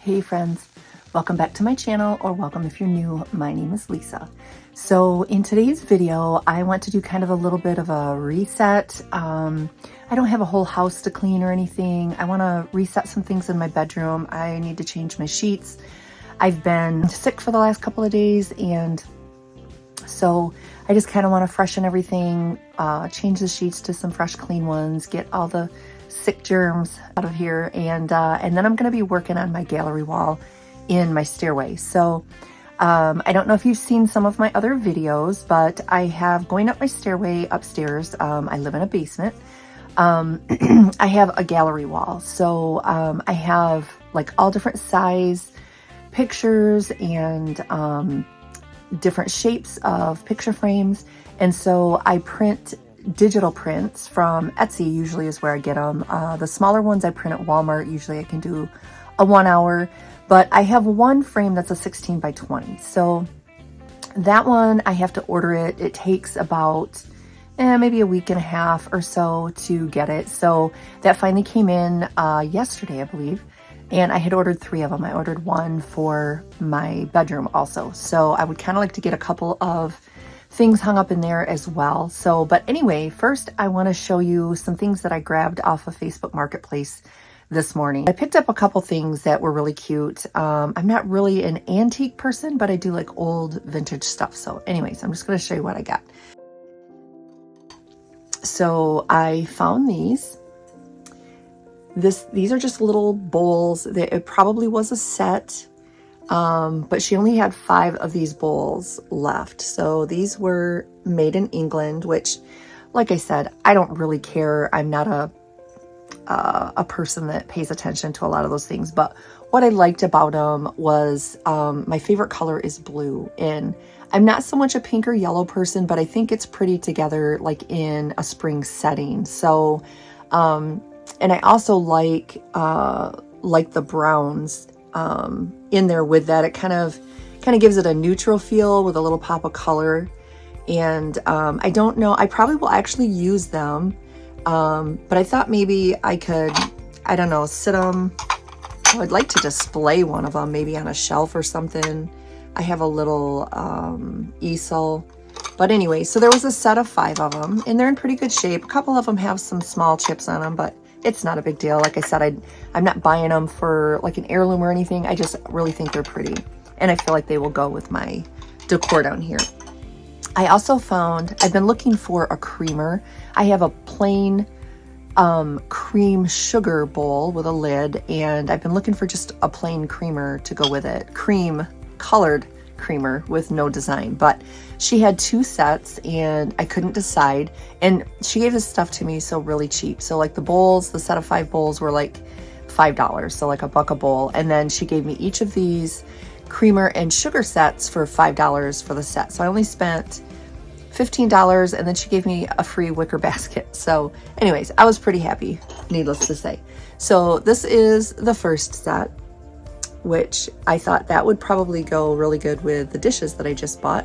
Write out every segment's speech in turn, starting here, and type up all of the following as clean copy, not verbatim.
Hey friends, welcome back to my channel, or welcome if you're new. My name is Lisa. So in today's video, I want to do kind of a little bit of a reset. I don't have a whole house to clean or anything. I want to reset some things in my bedroom. I need to change my sheets. I've been sick for the last couple of days, and so I just kind of want to freshen everything, change the sheets to some fresh, clean ones, get all the sick germs out of here, and then I'm going to be working on my gallery wall in my stairway. So I don't know if you've seen some of my other videos, but I have going up my stairway upstairs. I live in a basement. I have a gallery wall. So I have like all different size pictures and different shapes of picture frames. And so I print digital prints from Etsy, usually is where I get them. The smaller ones I print at Walmart. Usually I can do a 1 hour, but I have one frame that's a 16 by 20. So that one, I have to order it. It takes about maybe a week and a half or so to get it. So that finally came in yesterday, I believe. And I had ordered 3 of them. I ordered one for my bedroom also. So I would kind of like to get a couple of things hung up in there as well. So, but anyway, first I want to show you some things that I grabbed off of Facebook Marketplace this morning. I picked up a couple things that were really cute. I'm not really an antique person, but I do like old vintage stuff. So anyways, I'm just going to show you what I got. So I found these. These are just little bowls. It probably was a set. But she only had 5 of these bowls left. So these were made in England, which, like I said, I don't really care. I'm not a person that pays attention to a lot of those things. But what I liked about them was my favorite color is blue. And I'm not so much a pink or yellow person, but I think it's pretty together like in a spring setting. So, and I also like the browns in there with that. It kind of gives it a neutral feel with a little pop of color. And I don't know, I probably will actually use them, but I thought maybe I could, I don't know, sit them. I'd like to display one of them maybe on a shelf or something. I have a little easel. But anyway, so there was a set of 5 of them, and they're in pretty good shape. A couple of them have some small chips on them, but it's not a big deal. Like I said, I'm not buying them for like an heirloom or anything. I just really think they're pretty, and I feel like they will go with my decor down here. I also found, I've been looking for a creamer. I have a plain cream sugar bowl with a lid, and I've been looking for just a plain creamer to go with it. Cream colored creamer with no design, but she had 2 sets and I couldn't decide, and she gave this stuff to me so really cheap. So like the bowls, the set of 5 bowls were like $5, so like $1 a bowl, and then she gave me each of these creamer and sugar sets for $5 for the set. So I only spent $15, and then she gave me a free wicker basket. So anyways, I was pretty happy, needless to say. So this is the first set, which I thought that would probably go really good with the dishes that I just bought.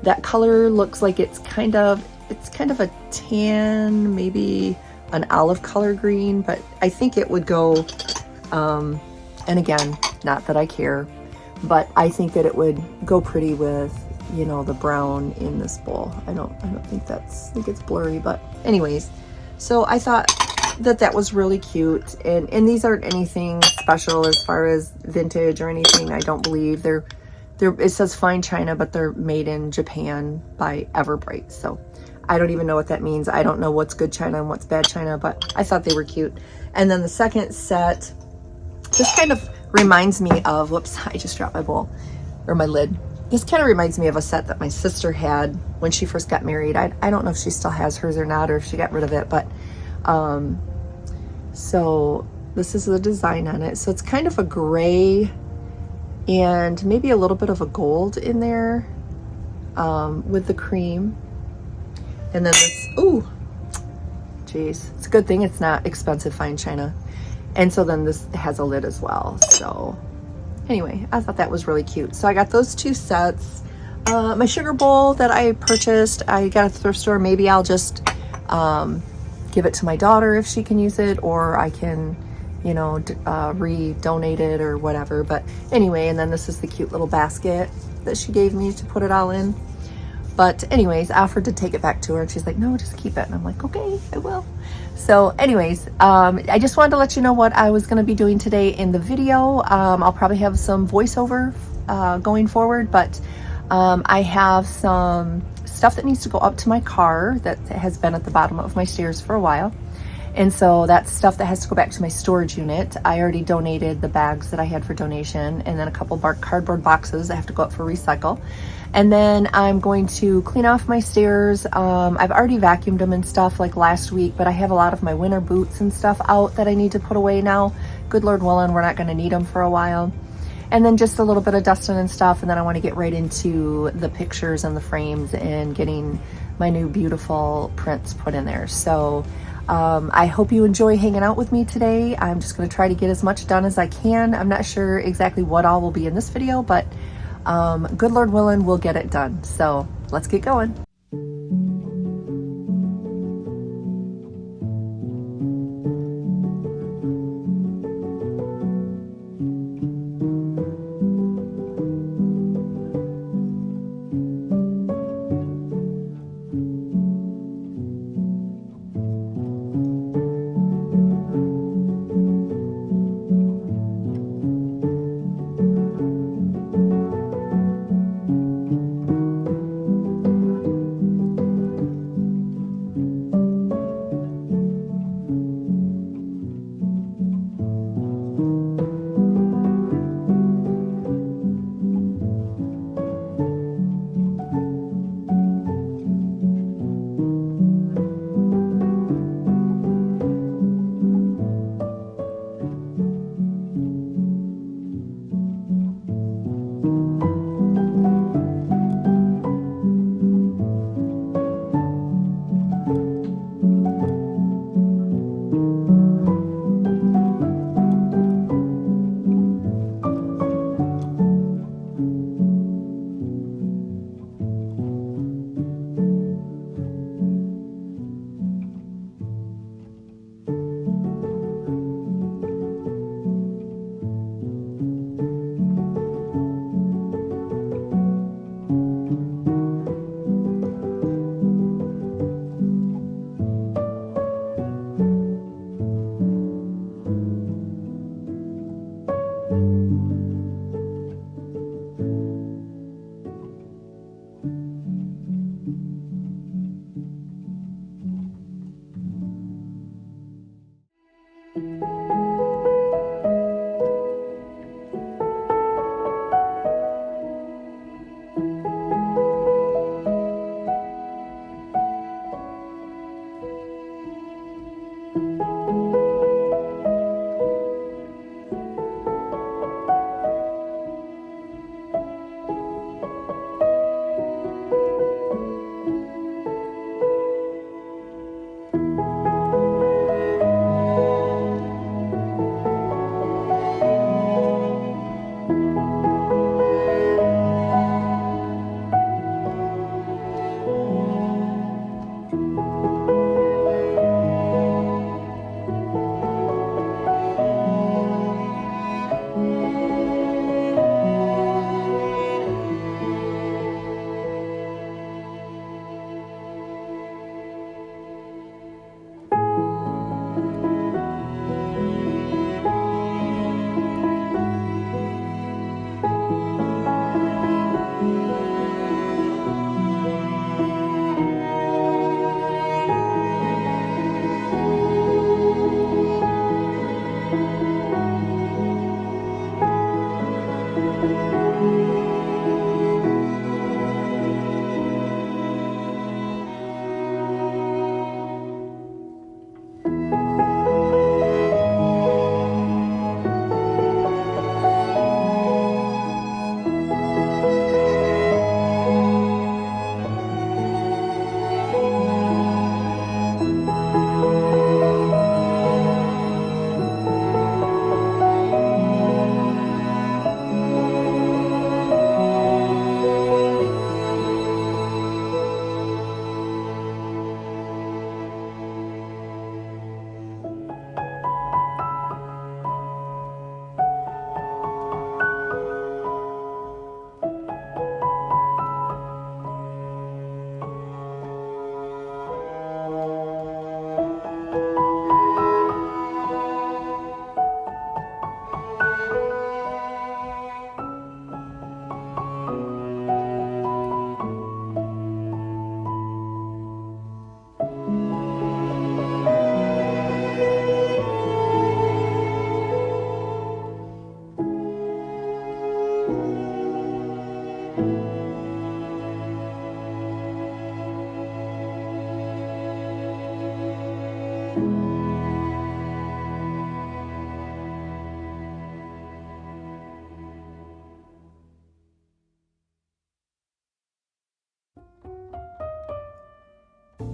That color looks like it's kind of a tan, maybe an olive color green, but I think it would go, and again, not that I care, but I think that it would go pretty with, you know, the brown in this bowl. I don't think I think it's blurry, but anyways, so I thought that was really cute, and these aren't anything special as far as vintage or anything. I don't believe it says fine china, but they're made in Japan by Everbright. So I don't even know what that means. I don't know what's good china and what's bad china, but I thought they were cute. And then the second set, this kind of reminds me of, whoops, I just dropped my bowl or my lid. This kind of reminds me of a set that my sister had when she first got married. I don't know if she still has hers or not, or if she got rid of it, but so this is the design on it. So it's kind of a gray and maybe a little bit of a gold in there with the cream. And then this, ooh, geez, it's a good thing it's not expensive fine china. And so then this has a lid as well. So anyway, I thought that was really cute. So I got those 2 sets. My sugar bowl that I purchased, I got at the thrift store. Maybe I'll just give it to my daughter if she can use it, or I can, you know, re-donated or whatever. But anyway, and then this is the cute little basket that she gave me to put it all in. But anyways, I offered to take it back to her and she's like, no, just keep it. And I'm like, okay, I will. So anyways, I just wanted to let you know what I was going to be doing today in the video. I'll probably have some voiceover going forward, but I have some stuff that needs to go up to my car that has been at the bottom of my stairs for a while. And so that's stuff that has to go back to my storage unit. I already donated the bags that I had for donation, and then a couple cardboard boxes that have to go up for recycle. And then I'm going to clean off my stairs. I've already vacuumed them and stuff like last week, but I have a lot of my winter boots and stuff out that I need to put away now. Good Lord willing, we're not going to need them for a while. And then just a little bit of dusting and stuff. And then I want to get right into the pictures and the frames and getting my new beautiful prints put in there. So I hope you enjoy hanging out with me today. I'm just going to try to get as much done as I can. I'm not sure exactly what all will be in this video, but good Lord willing, we'll get it done. So let's get going.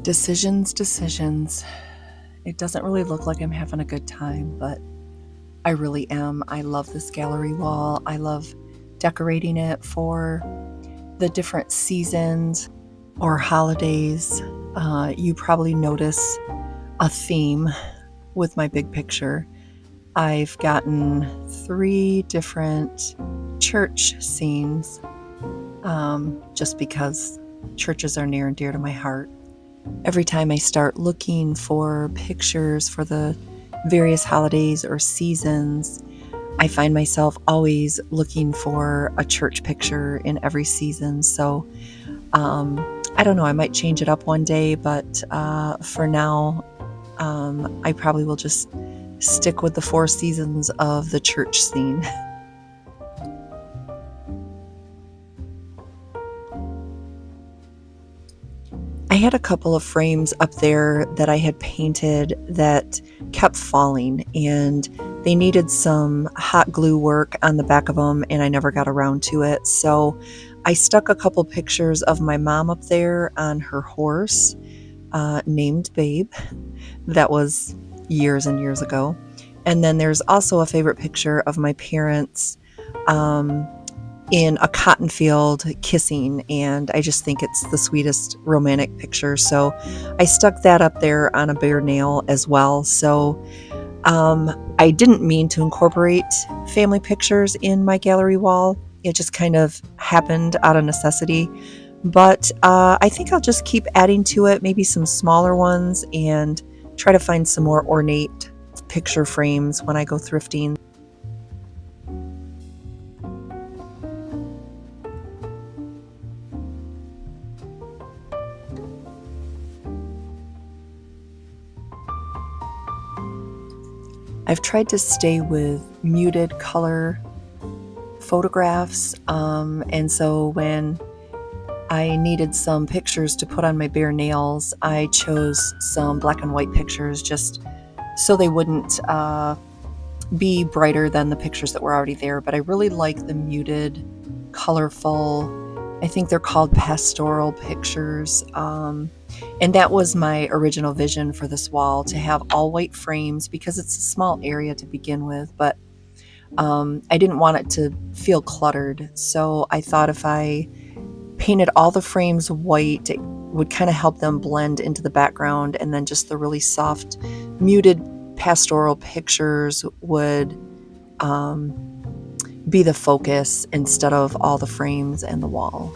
Decisions. It doesn't really look like I'm having a good time, but I really am. I love this gallery wall. I love decorating it for the different seasons or holidays. You probably notice a theme with my big picture. I've gotten 3 different church scenes, just because churches are near and dear to my heart. Every time I start looking for pictures for the various holidays or seasons, I find myself always looking for a church picture in every season. So I don't know, I might change it up one day, but for now, I probably will just stick with the 4 seasons of the church scene. I had a couple of frames up there that I had painted that kept falling, and they needed some hot glue work on the back of them, and I never got around to it. So I stuck a couple pictures of my mom up there on her horse, named Babe. That was years and years ago. And then there's also a favorite picture of my parents in a cotton field kissing, and I just think it's the sweetest romantic picture. So I stuck that up there on a bare nail as well. So I didn't mean to incorporate family pictures in my gallery wall. It just kind of happened out of necessity. But I think I'll just keep adding to it, maybe some smaller ones, and try to find some more ornate picture frames when I go thrifting. I've tried to stay with muted color photographs, and so when I needed some pictures to put on my bare nails, I chose some black and white pictures just so they wouldn't be brighter than the pictures that were already there. But I really like the muted, colorful, I think they're called pastoral pictures. And that was my original vision for this wall, to have all white frames because it's a small area to begin with, but I didn't want it to feel cluttered. So I thought if I painted all the frames white, it would kind of help them blend into the background, and then just the really soft, muted pastoral pictures would be the focus instead of all the frames and the wall.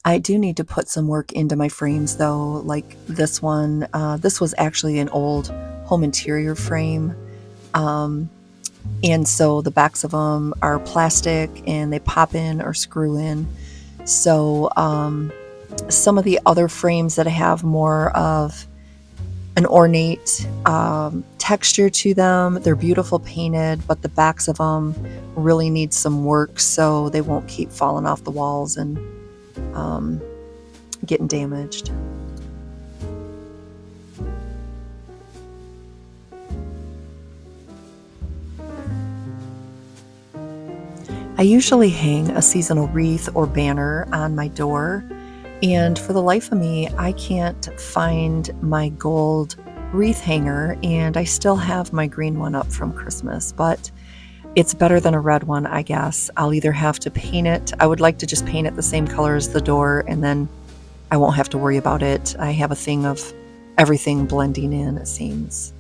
I do need to put some work into my frames though, like this one. This was actually an old home interior frame. And so the backs of them are plastic and they pop in or screw in. So some of the other frames that have more of an ornate texture to them, they're beautiful painted, but the backs of them really need some work so they won't keep falling off the walls and getting damaged. I usually hang a seasonal wreath or banner on my door, and for the life of me, I can't find my gold wreath hanger, and I still have my green one up from Christmas, but it's better than a red one, I guess. I'll either have to paint it. I would like to just paint it the same color as the door, and then I won't have to worry about it. I have a thing of everything blending in, it seems.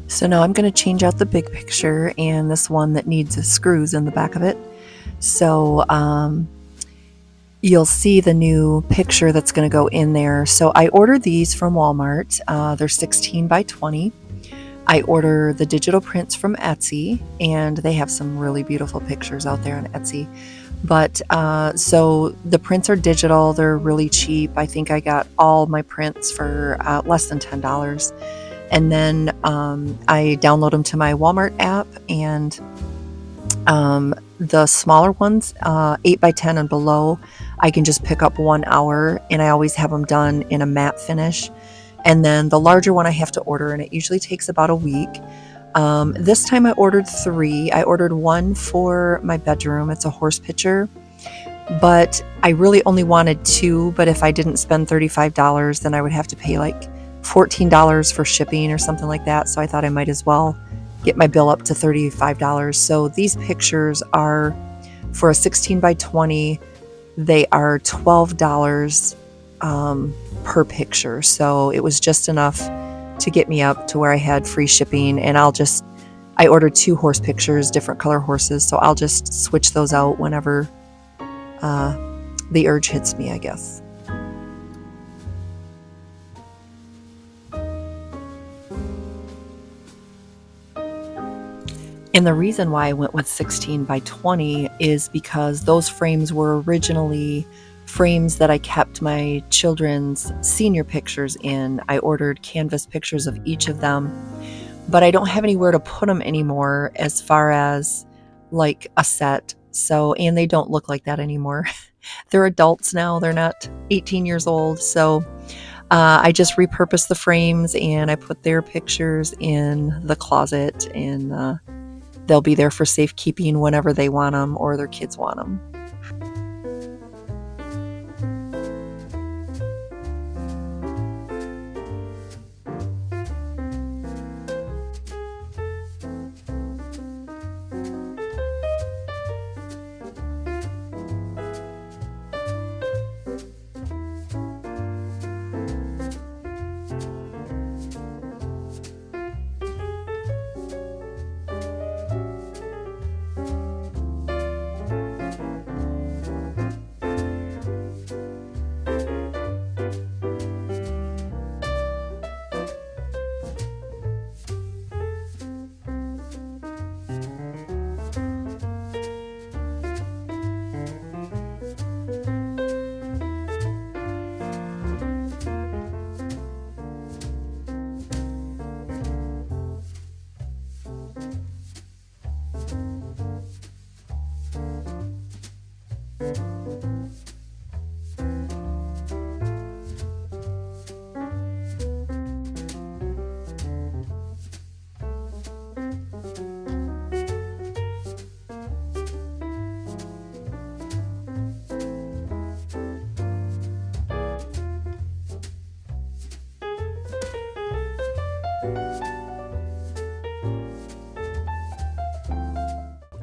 So now I'm going to change out the big picture and this one that needs screws in the back of it. So you'll see the new picture that's going to go in there. So I ordered these from Walmart. They're 16 by 20. I order the digital prints from Etsy, and they have some really beautiful pictures out there on Etsy. But so the prints are digital. They're really cheap. I think I got all my prints for less than $10. And then I download them to my Walmart app, and the smaller ones, 8 by 10 and below, I can just pick up 1 hour, and I always have them done in a matte finish. And then the larger one I have to order, and it usually takes about a week. This time I ordered 3. I ordered one for my bedroom. It's a horse picture, but I really only wanted 2. But if I didn't spend $35, then I would have to pay like $14 for shipping or something like that. So I thought I might as well get my bill up to $35. So these pictures are for a 16 by 20. They are $12 per picture. So it was just enough to get me up to where I had free shipping. And I ordered 2 horse pictures, different color horses. So I'll just switch those out whenever the urge hits me, I guess. And the reason why I went with 16 by 20 is because those frames were originally frames that I kept my children's senior pictures in. I ordered canvas pictures of each of them, but I don't have anywhere to put them anymore as far as like a set. So, and they don't look like that anymore. They're adults now. They're not 18 years old. So I just repurposed the frames and I put their pictures in the closet, and they'll be there for safekeeping whenever they want them or their kids want them.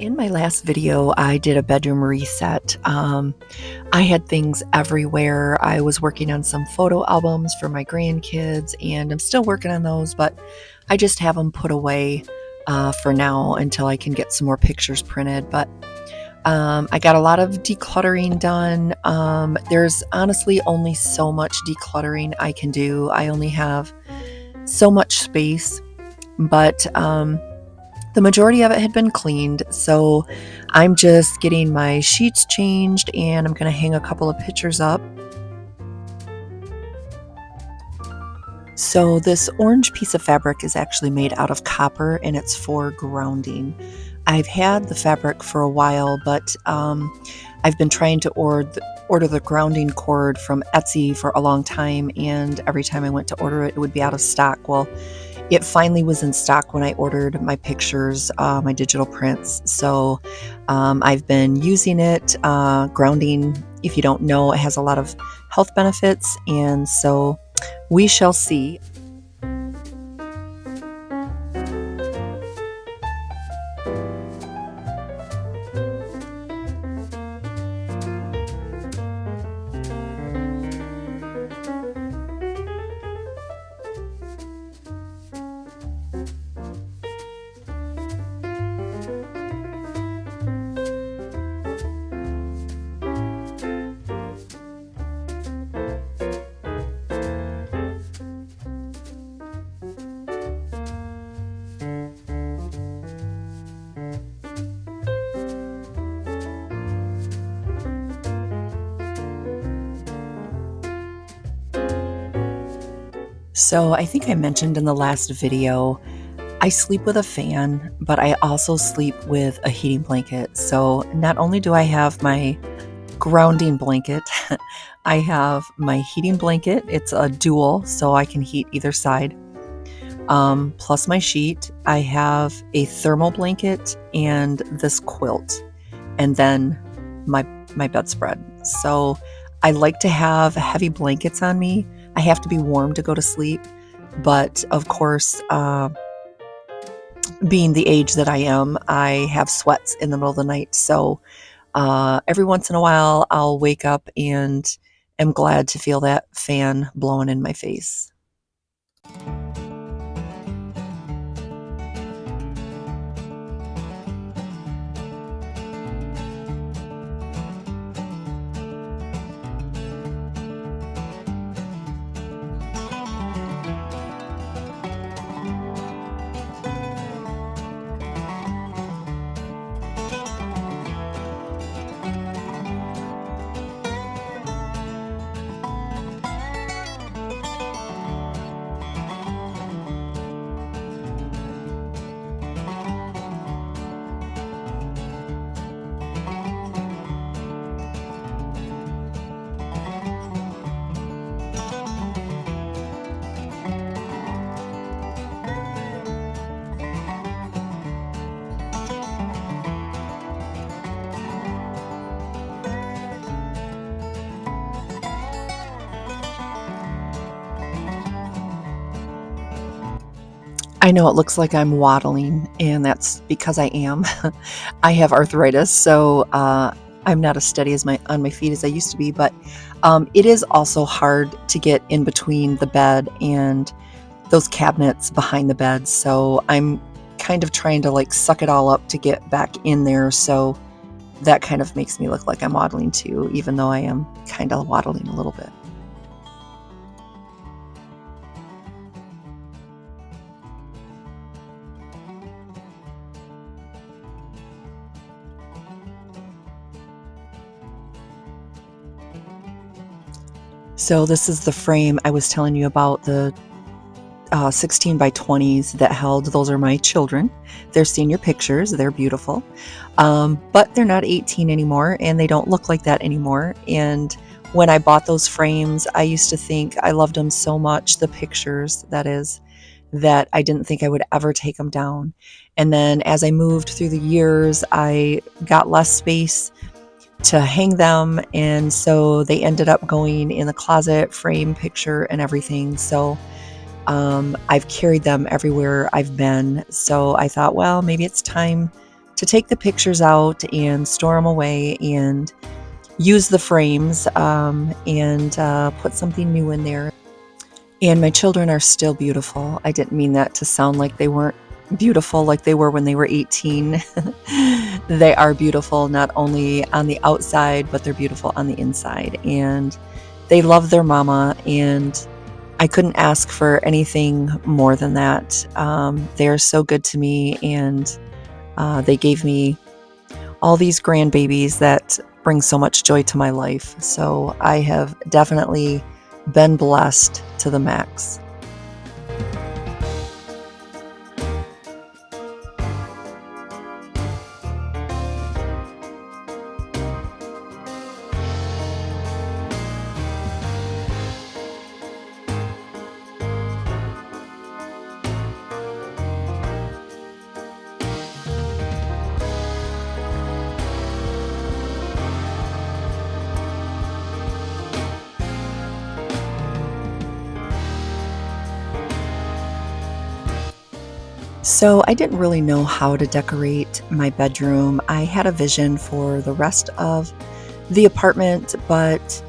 In my last video, I did a bedroom reset. I had things everywhere. I was working on some photo albums for my grandkids, and I'm still working on those, but I just have them put away for now until I can get some more pictures printed. But I got a lot of decluttering done. There's honestly only so much decluttering I can do. I only have so much space, but the majority of it had been cleaned, so I'm just getting my sheets changed, and I'm going to hang a couple of pictures up. So this orange piece of fabric is actually made out of copper, and it's for grounding. I've had the fabric for a while, but I've been trying to order the grounding cord from Etsy for a long time, and every time I went to order it, it would be out of stock. Well, it finally was in stock when I ordered my pictures, my digital prints. So I've been using it. Grounding, if you don't know, it has a lot of health benefits, and so we shall see. So I think I mentioned in the last video, I sleep with a fan, but I also sleep with a heating blanket. So not only do I have my grounding blanket, I have my heating blanket. It's a dual, so I can heat either side. Plus my sheet. I have a thermal blanket and this quilt, and then my bedspread. So I like to have heavy blankets on me. I have to be warm to go to sleep, but of course, being the age that I am, I have sweats in the middle of the night. So every once in a while, I'll wake up and am glad to feel that fan blowing in my face. I know it looks like I'm waddling, and that's because I am. I have arthritis, so I'm not as steady as on my feet as I used to be. But it is also hard to get in between the bed and those cabinets behind the bed. So I'm kind of trying to like suck it all up to get back in there. So that kind of makes me look like I'm waddling too, even though I am kind of waddling a little bit. So this is the frame I was telling you about, the 16 by 20s that held. Those are my children. They're senior pictures. They're beautiful. But they're not 18 anymore, and they don't look like that anymore. And when I bought those frames, I used to think I loved them so much, the pictures, that is, that I didn't think I would ever take them down. And then as I moved through the years, I got less space to hang them, and so they ended up going in the closet, frame, picture, and everything. So I've carried them everywhere I've been. So I thought, well, maybe it's time to take the pictures out and store them away and use the frames, and put something new in there. And my children are still beautiful. I didn't mean that to sound like they weren't beautiful like they were when they were 18. They are beautiful not only on the outside, but they're beautiful on the inside. And they love their mama, and I couldn't ask for anything more than that. They're so good to me, and they gave me all these grandbabies that bring so much joy to my life. So I have definitely been blessed to the max. So I didn't really know how to decorate my bedroom. I had a vision for the rest of the apartment, but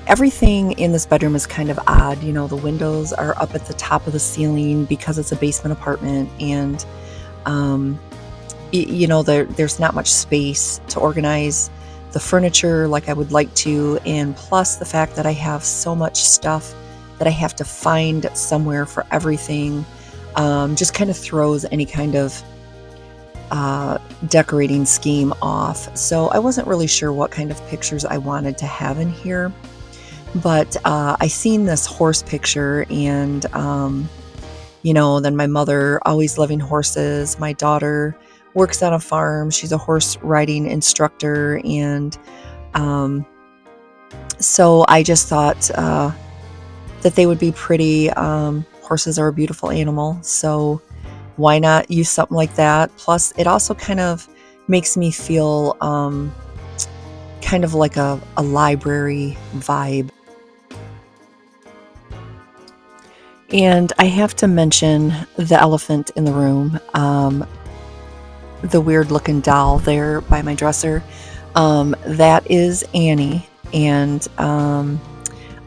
everything in this bedroom is kind of odd. You know, the windows are up at the top of the ceiling because it's a basement apartment, and um, there's not much space to organize the furniture like I would like to, and plus the fact that I have so much stuff that I have to find somewhere for everything, just kind of throws any kind of decorating scheme off. So I wasn't really sure what kind of pictures I wanted to have in here. But I seen this horse picture, and you know, then my mother, always loving horses. My daughter works on a farm. She's a horse riding instructor. And so I just thought that they would be pretty. Horses are a beautiful animal. So why not use something like that? Plus, it also kind of makes me feel kind of like a library vibe. And I have to mention the elephant in the room, the weird looking doll there by my dresser. That is Annie, and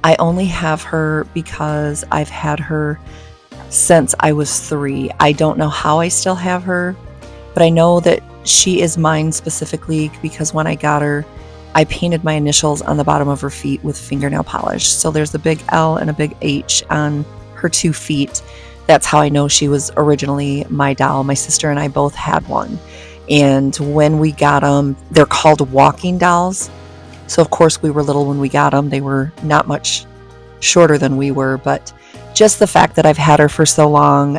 I only have her because I've had her since I was 3. I don't know how I still have her, but I know that she is mine specifically because when I got her, I painted my initials on the bottom of her feet with fingernail polish. So there's a big L and a big H on her 2 feet. That's how I know she was originally my doll. My sister and I both had one. And when we got them, they're called walking dolls. So of course we were little when we got them. They were not much shorter than we were, but just the fact that I've had her for so long,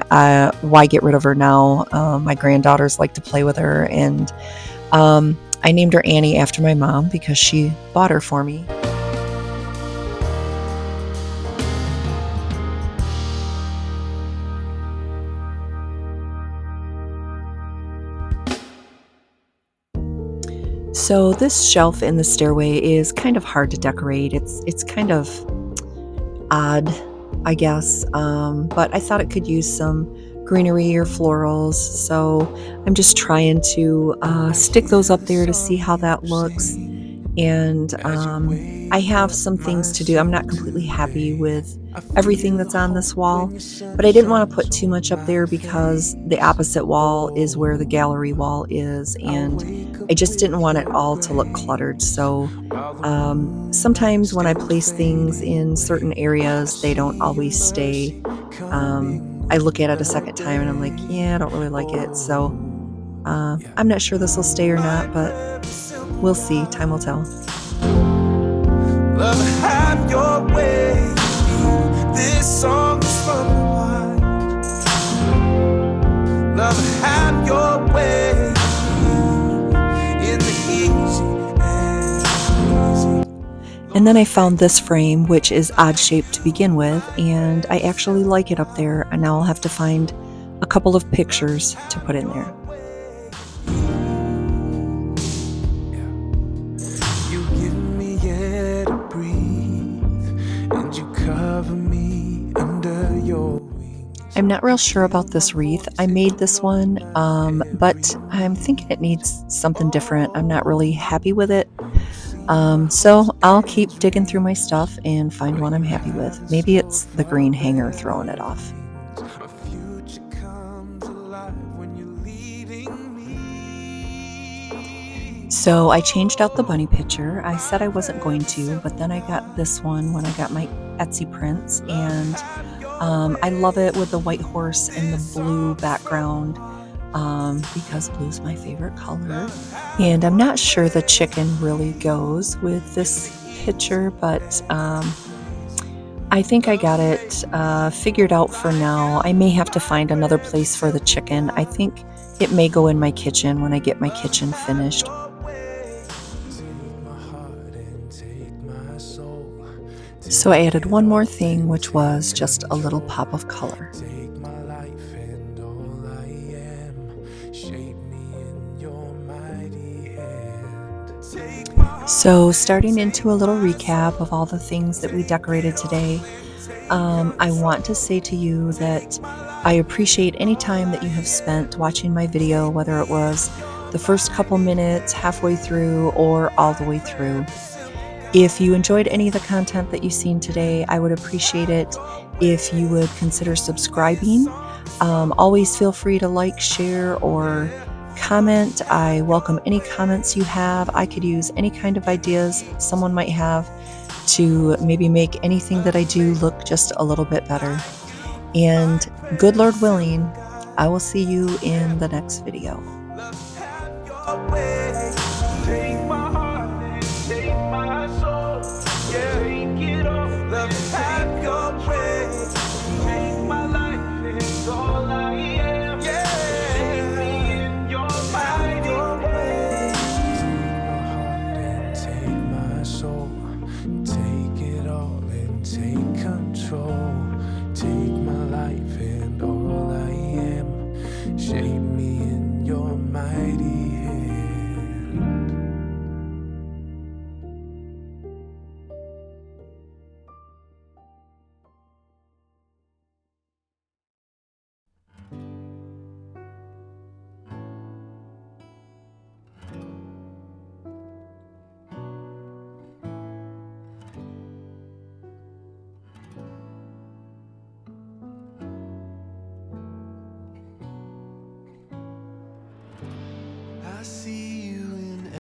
why get rid of her now? My granddaughters like to play with her, and I named her Annie after my mom because she bought her for me. So this shelf in the stairway is kind of hard to decorate. It's kind of odd, I guess, but I thought it could use some greenery or florals. So I'm just trying to stick those up there to see how that looks. And I have some things to do. I'm not completely happy with everything that's on this wall, but I didn't want to put too much up there because the opposite wall is where the gallery wall is, and I just didn't want it all to look cluttered. So sometimes when I place things in certain areas, they don't always stay. I look at it a second time and I'm like, yeah, I don't really like it. So I'm not sure this will stay or not, but we'll see. Time will tell. Love, have your way. This song is from the heart. Love, have your way. In the easy and easy. And then I found this frame, which is odd shaped to begin with, and I actually like it up there. And now I'll have to find a couple of pictures to put in there. I'm not real sure about this wreath. I made this one, but I'm thinking it needs something different. I'm not really happy with it. So I'll keep digging through my stuff and find one I'm happy with. Maybe it's the green hanger throwing it off. So I changed out the bunny picture. I said I wasn't going to, but then I got this one when I got my Etsy prints, and I love it with the white horse and the blue background because blue's my favorite color. And I'm not sure the chicken really goes with this picture, but I think I got it figured out for now. I may have to find another place for the chicken. I think it may go in my kitchen when I get my kitchen finished. So I added one more thing, which was just a little pop of color. So starting into a little recap of all the things that we decorated today, I want to say to you that I appreciate any time that you have spent watching my video, whether it was the first couple minutes, halfway through, or all the way through. If you enjoyed any of the content that you've seen today, I would appreciate it if you would consider subscribing. Always feel free to like, share, or comment. I welcome any comments you have. I could use any kind of ideas someone might have to maybe make anything that I do look just a little bit better. And good Lord willing, I will see you in the next video. Take my heart and take my soul. Yeah, take it all. see